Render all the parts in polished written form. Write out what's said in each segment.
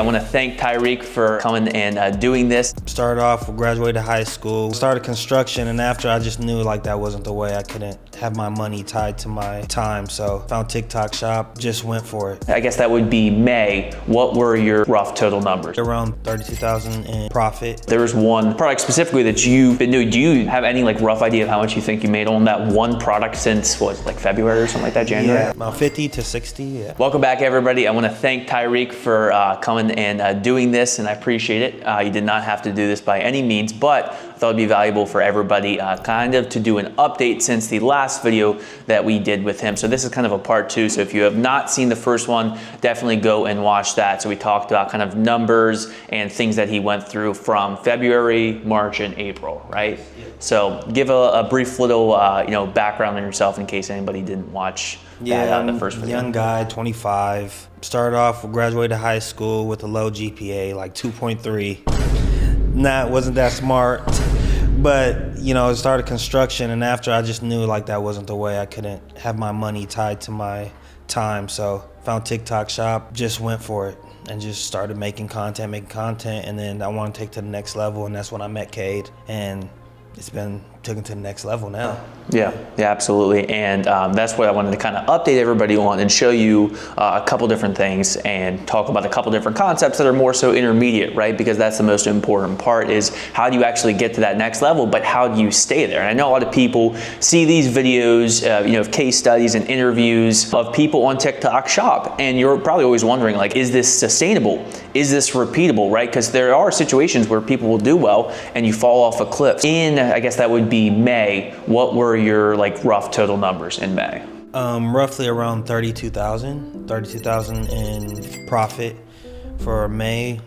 I want to thank Tyriq for coming and doing this. Started off, graduated high school, started construction, and after I just knew like that wasn't the way. I couldn't have my money tied to my time, so found TikTok shop, just went for it. I guess that would be May. What were your rough total numbers? Around 32,000 in profit. There was one product specifically that you've been doing. Do you have any like rough idea of how much you think you made on that one product since what, like February or something like that, January? Yeah, about 50 to 60, yeah. Welcome back, everybody. I want to thank Tyriq for coming and doing this, and I appreciate it. You did not have to do this by any means, but I thought it'd be valuable for everybody kind of to do an update since the last video that we did with him. So this is kind of a part two. So if you have not seen the first one, definitely go and watch that. So we talked about kind of numbers and things that he went through from February, March, and April, right? Yeah. So give a brief little background on yourself in case anybody didn't watch that, the first video. Young guy, 25. Started off, graduated high school with a low GPA, like 2.3. Wasn't that smart. But, I started construction, and after I just knew like that wasn't the way. I couldn't have my money tied to my time, so found TikTok shop, just went for it and just started making content, and then I want to take to the next level, and that's when I met Kade, and it's been taken to the next level now. Yeah, absolutely. And that's what I wanted to kind of update everybody on and show you a couple different things and talk about a couple different concepts that are more so intermediate, right? Because that's the most important part, is how do you actually get to that next level, but how do you stay there? And I know a lot of people see these videos, of case studies and interviews of people on TikTok shop, and you're probably always wondering, like, is this sustainable? Is this repeatable, right? Because there are situations where people will do well and you fall off a cliff. I guess that would be May. What were your like rough total numbers in May? Roughly around 32,000 in profit for May.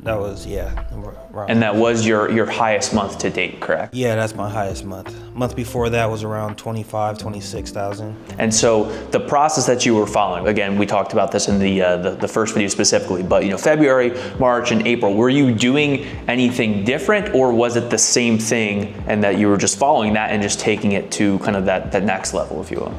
That was, and that was your highest month to date, correct? Yeah, that's my highest month. Month before that was around 26,000. And so the process that you were following, again, we talked about this in the first video specifically, but February, March, and April, were you doing anything different, or was it the same thing and that you were just following that and just taking it to kind of that next level, if you will?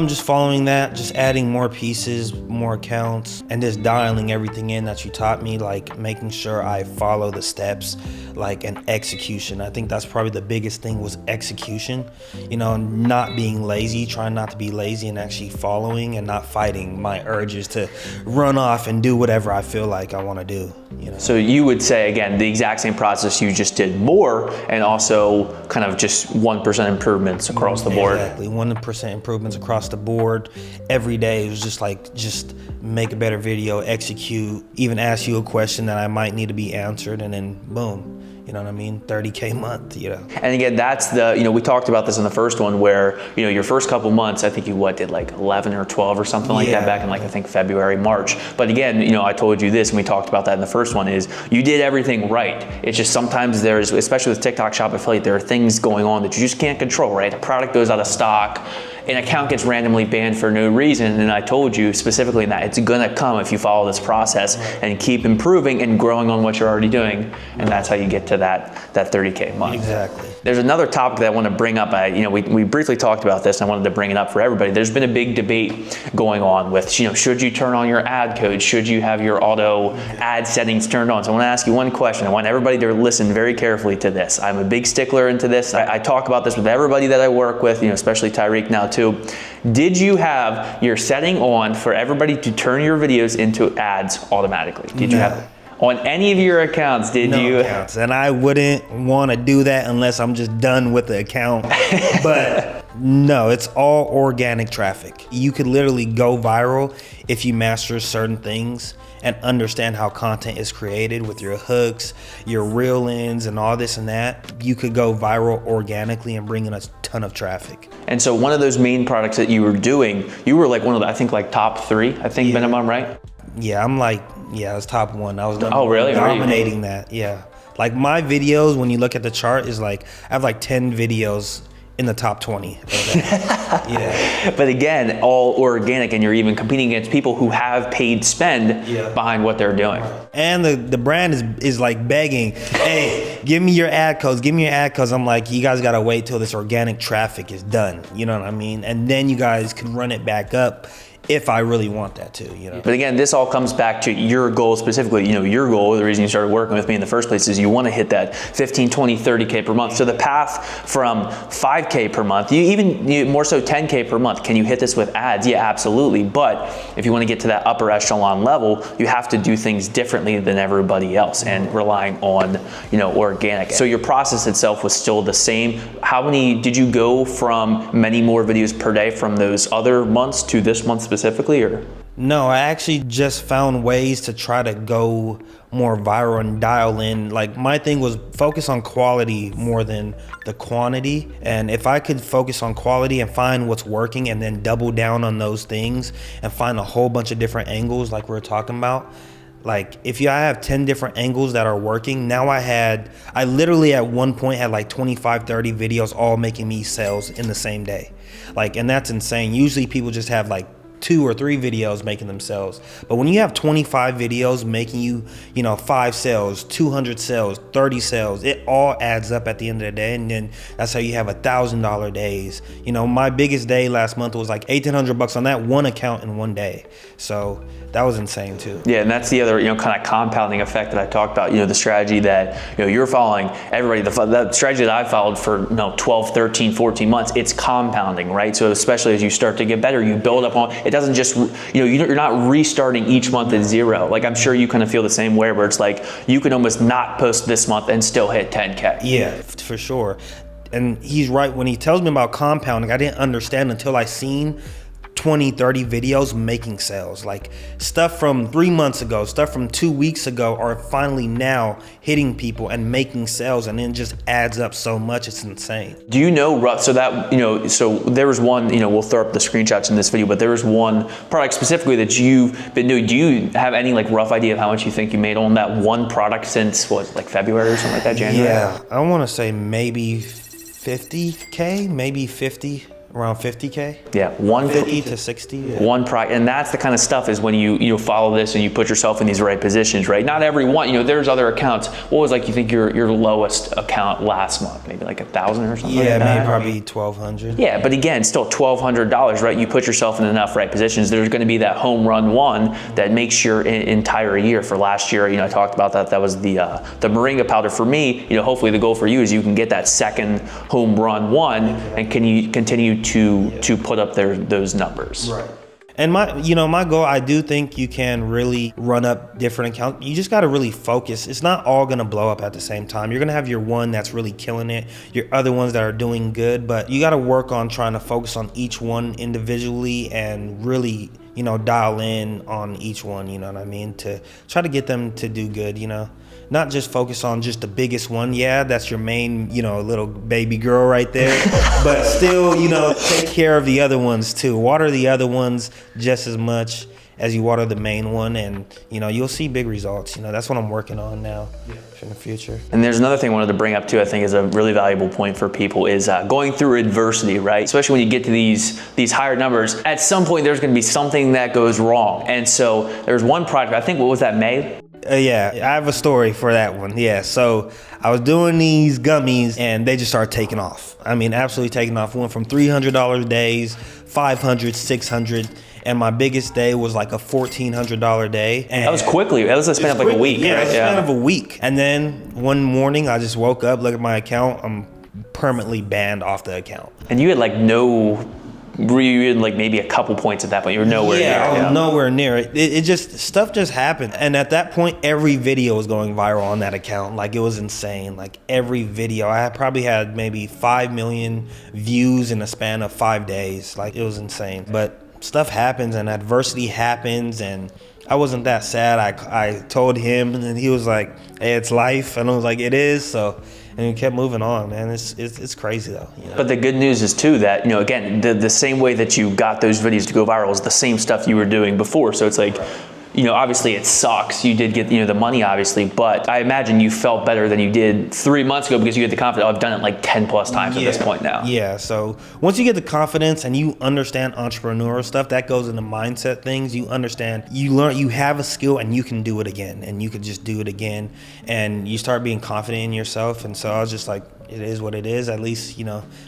Just following that, just adding more pieces, more accounts, and just dialing everything in that you taught me, like making sure I follow the steps, like an execution. I think that's probably the biggest thing, was execution, not being lazy, trying not to be lazy, and actually following and not fighting my urges to run off and do whatever I feel like I want to do. So you would say, again, the exact same process, you just did more, and also kind of just 1% improvements across the board. Exactly, 1% improvements across the board. Every day it was just make a better video, execute, even ask you a question that I might need to be answered, and then boom. 30K a month, And again, that's we talked about this in the first one where, your first couple months, I think you did like 11 or 12 or something like that back in I think February, March. But again, I told you this and we talked about that in the first one, is you did everything right. It's just sometimes there's, especially with TikTok Shop Affiliate, there are things going on that you just can't control, right? A product goes out of stock, an account gets randomly banned for no reason, and I told you specifically that it's gonna come if you follow this process and keep improving and growing on what you're already doing, and that's how you get to that 30K a month. Exactly. There's another topic that I want to bring up. We briefly talked about this, and I wanted to bring it up for everybody. There's been a big debate going on with, should you turn on your ad code? Should you have your auto ad settings turned on? So I want to ask you one question. I want everybody to listen very carefully to this. I'm a big stickler into this. I talk about this with everybody that I work with, especially Tyriq now too. Did you have your setting on for everybody to turn your videos into ads automatically? Did you have it? On any of your accounts, did you? No accounts, and I wouldn't want to do that unless I'm just done with the account. But no, it's all organic traffic. You could literally go viral if you master certain things and understand how content is created with your hooks, your reel-ins, and all this and that. You could go viral organically and bring in a ton of traffic. And so one of those main products that you were doing, you were like one of the, I think like top 3, minimum, right? Yeah, I was top 1. I was really? Dominating that, yeah. Like my videos, when you look at the chart, is like, I have like 10 videos in the top 20. Yeah. But again, all organic, and you're even competing against people who have paid spend behind what they're doing. And the brand is like begging, hey, give me your ad codes, give me your ad codes. I'm like, you guys gotta wait till this organic traffic is done. You know what I mean? And then you guys can run it back up if I really want that to, you know. But again, this all comes back to your goal specifically. You know, your goal, the reason you started working with me in the first place is you want to hit that 15, 20, 30K per month. So the path from 5K per month, you more so 10K per month. Can you hit this with ads? Yeah, absolutely. But if you want to get to that upper echelon level, you have to do things differently than everybody else and relying on, you know, organic. So your process itself was still the same. How many did you go from many more videos per day from those other months to this month specifically, or? No, I actually just found ways to try to go more viral and dial in. Like, my thing was focus on quality more than the quantity. And if I could focus on quality and find what's working and then double down on those things and find a whole bunch of different angles like we were talking about, like if I have 10 different angles that are working, now I literally at one point had like 25, 30 videos all making me sales in the same day. Like, and that's insane. Usually people just have like 2 or 3 videos making them sales. But when you have 25 videos making you, you know, 5 sales, 200 sales, 30 sales, it all adds up at the end of the day. And then that's how you have $1,000 days. You know, my biggest day last month was like $1,800 on that one account in one day. So that was insane too. Yeah, and that's the other, you know, kind of compounding effect that I talked about. You know, the strategy that, you know, you're following, everybody, the strategy that I followed for, you know, 12, 13, 14 months, it's compounding, right? So especially as you start to get better, you build up on, it doesn't just, you know, you're not restarting each month at zero. Like, I'm sure you kind of feel the same way where it's like, you can almost not post this month and still hit 10K. Yeah, for sure. And he's right when he tells me about compounding. I didn't understand until I seen 20, 30 videos making sales. Like stuff from 3 months ago, stuff from 2 weeks ago are finally now hitting people and making sales, and then just adds up so much, it's insane. Do you know, so that, you know, so there was one, you know, we'll throw up the screenshots in this video, but there was one product specifically that you've been doing. Do you have any like rough idea of how much you think you made on that one product since what, like February or something like that, January? Yeah, I want to say maybe 50K, maybe 50. Around 50K? Yeah, 150 to 60. Yeah. One product, and that's the kind of stuff is when you follow this and you put yourself in these right positions, right? Not every one, you know, there's other accounts. What was like, you think your lowest account last month? Maybe like 1,000 or something? Yeah, like that? maybe probably 1,200. Yeah, but again, still $1,200, right? You put yourself in enough right positions, there's going to be that home run one that makes your entire year. For last year, you know, I talked about that. That was the moringa powder. For me, you know, hopefully the goal for you is you can get that second home run one, and can you continue to put up those numbers. Right. And my goal, I do think you can really run up different accounts. You just got to really focus. It's not all going to blow up at the same time. You're going to have your one that's really killing it, your other ones that are doing good, but you got to work on trying to focus on each one individually and really, you know, dial in on each one, you know what I mean, to try to get them to do good, you know. Not just focus on just the biggest one. Yeah, that's your main, you know, little baby girl right there. But still, you know, take care of the other ones too. Water the other ones just as much as you water the main one, and, you know, you'll see big results. You know, that's what I'm working on now in the future. And there's another thing I wanted to bring up too, I think is a really valuable point for people, is going through adversity, right? Especially when you get to these higher numbers, at some point there's going to be something that goes wrong. And so there's one product, I think, what was that, May? Yeah, I have a story for that one. Yeah, so I was doing these gummies and they just started taking off. I mean, absolutely taking off. Went from $300 days, $500, $600, and my biggest day was like a $1,400 day. And that was quickly. That was a span of like a week, yeah, right? Yeah, a span of a week. And then one morning I just woke up, look at my account, I'm permanently banned off the account. And you had like were you in like maybe a couple points at that point? You were nowhere near it. I was nowhere near it. It just, stuff just happened. And at that point, every video was going viral on that account. Like, it was insane. Like, every video. I probably had maybe 5 million views in a span of 5 days. Like, it was insane. But stuff happens and adversity happens, and I wasn't that sad. I told him, and then he was like, hey, it's life. And I was like, it is. So, and we kept moving on, man. It's crazy though. You know? But the good news is too that, you know, again, the same way that you got those videos to go viral is the same stuff you were doing before. So it's like, you know, obviously it sucks. You did get, you know, the money obviously, but I imagine you felt better than you did 3 months ago because you had the confidence. Oh, I've done it like 10 plus times at this point now. Yeah, so once you get the confidence and you understand entrepreneurial stuff, that goes into mindset things. You understand, you learn, you have a skill and you can do it again, and you can just do it again, and you start being confident in yourself. And so I was just like, it is what it is. At least,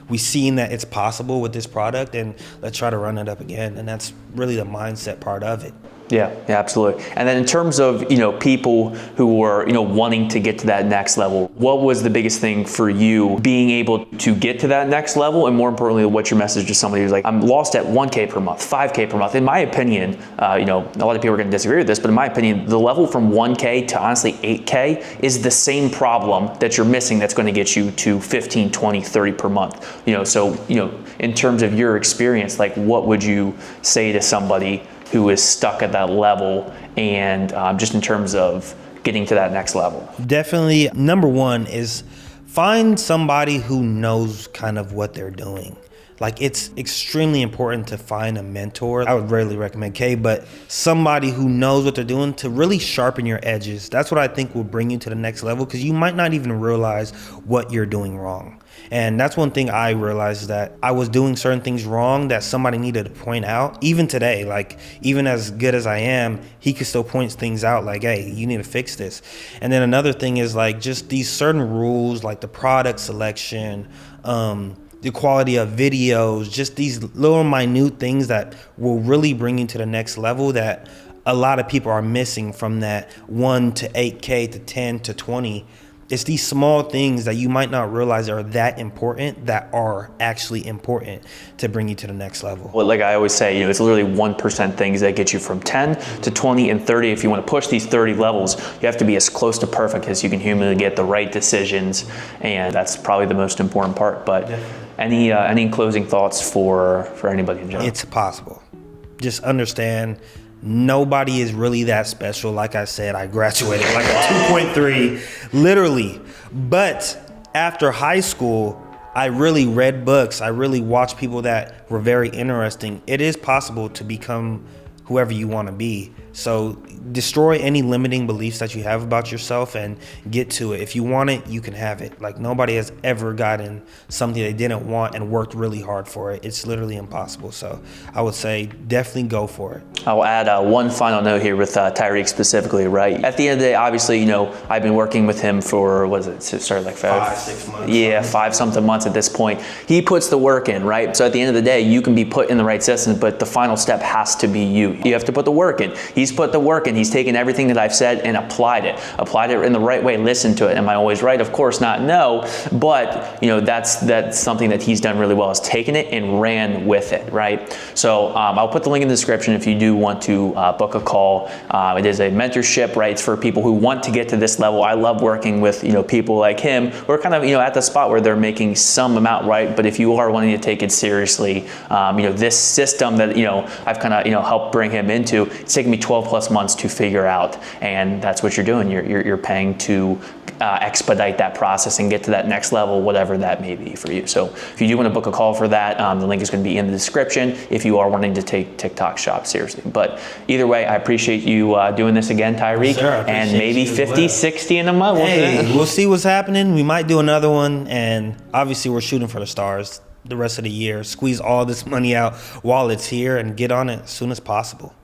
we've seen that it's possible with this product, and let's try to run it up again. And that's really the mindset part of it. Yeah, absolutely. And then in terms of, people who were, wanting to get to that next level, what was the biggest thing for you being able to get to that next level? And more importantly, what's your message to somebody who's like, I'm lost at 1K per month, 5K per month? In my opinion, a lot of people are going to disagree with this, but in my opinion, the level from 1K to honestly 8K is the same problem that you're missing that's going to get you to 15, 20, 30 per month. In terms of your experience, like what would you say to somebody who is stuck at that level, and just in terms of getting to that next level? Definitely, number one is find somebody who knows kind of what they're doing. Like, it's extremely important to find a mentor. I would rarely recommend Kade, but somebody who knows what they're doing to really sharpen your edges. That's what I think will bring you to the next level, because you might not even realize what you're doing wrong. And that's one thing I realized, is that I was doing certain things wrong that somebody needed to point out. Even today, like, even as good as I am, he could still point things out like, hey, you need to fix this. And then another thing is like just these certain rules, like the product selection, the quality of videos, just these little minute things that will really bring you to the next level that a lot of people are missing from that 1 to 8K to 10 to 20. It's these small things that you might not realize are that important, that are actually important to bring you to the next level. Well, like I always say, it's literally 1% things that get you from 10 to 20 and 30. If you want to push these 30 levels, you have to be as close to perfect as you can humanly get, the right decisions, and that's probably the most important part. But any closing thoughts for anybody in general? It's possible. Just understand, nobody is really that special. Like I said, I graduated like a 2.3, literally. But after high school, I really read books. I really watched people that were very interesting. It is possible to become whoever you want to be. So destroy any limiting beliefs that you have about yourself and get to it. If you want it, you can have it. Like, nobody has ever gotten something they didn't want and worked really hard for it. It's literally impossible. So I would say definitely go for it. I'll add one final note here with Tyriq specifically, right? At the end of the day, obviously, I've been working with him for, what is it, it started like 5-6 months. Yeah, 5-something months at this point. He puts the work in, right? So at the end of the day, you can be put in the right system, but the final step has to be you. You have to put the work in. He's put the work in. He's taken everything that I've said and applied it in the right way, listened to it. Am I always right? Of course not, no. But, that's something that he's done really well, is taken it and ran with it, right? So I'll put the link in the description if you do want to book a call. It is a mentorship, right? It's for people who want to get to this level. I love working with, people like him who are kind of, at the spot where they're making some amount, right? But if you are wanting to take it seriously, this system that, I've kind of, helped bring him into, it's taken me 12 plus months to figure out, and that's what you're doing. You're paying to expedite that process and get to that next level, whatever that may be for you. So if you do want to book a call for that, the link is going to be in the description if you are wanting to take TikTok Shop seriously. But either way, I appreciate you doing this again, Tyriq, and maybe 50, 60 in a month. Hey, we'll see what's happening. We might do another one, and obviously we're shooting for the stars the rest of the year. Squeeze all this money out while it's here and get on it as soon as possible.